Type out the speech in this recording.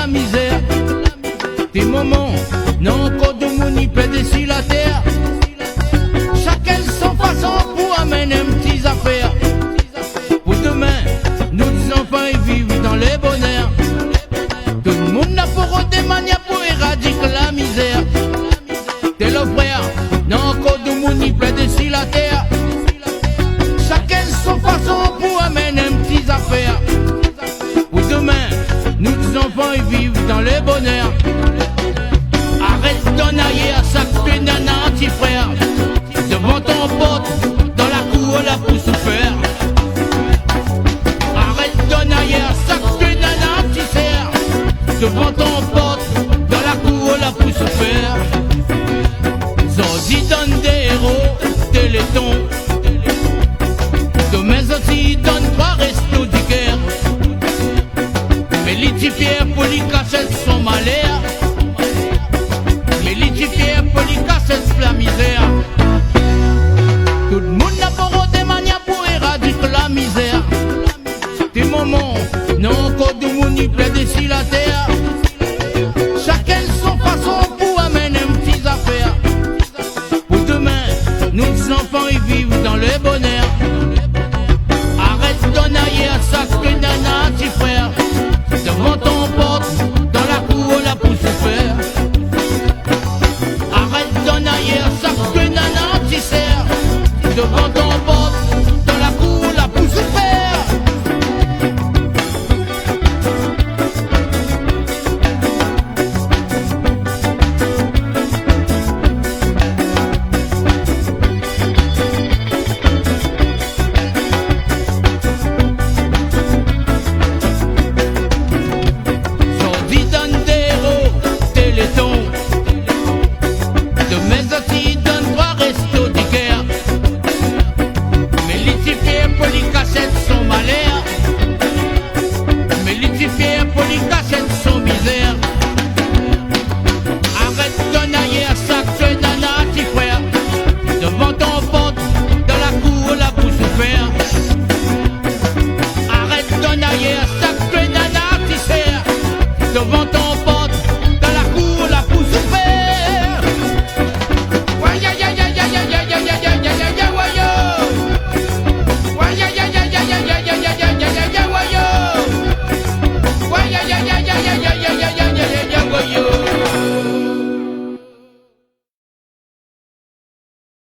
la misère. Des moments, non encore de mon y plaide sur la terre. Chacun son façon pour amener un petit affaire. Pour demain, nos enfants ils vivent dans les bonheurs. Tout le monde n'a pas des manières pour éradiquer la misère. T'es le frère, non encore de mon y plaide sur la terre. Chacun son façon pour amener un petit affaire. Pour demain, nos enfants ils vivent dans les bonheurs. Arrête d'en ailler à ça que nana petit frère. Devant ton pote, dans la cour là pour souffrir. Arrête d'en ailler à ça que nana petit frère. Devant ton pote, dans la cour là pour souffrir. Zodi donne des héros, téléthon. Demain aussi donne trois restos du guerre. Mais litifier pour les cacher son malheur. Mais litifier pour les cacher la misère. Tout le monde n'a pas des manières pour éradiquer la misère. Des moments, non encore de monde y plaide sur la terre. Chacun son façon pour amener un petit affaire. Pour demain, nos enfants y vivent dans le bonheur. Arrête d'en ailler à ça que nana petit frère. Devant ton porte, dans la cour là pour souffrir. Arrête d'en ailler à ça que nana petit frère. Devant ton porte, dans la cour là pour souffrir. Devant ton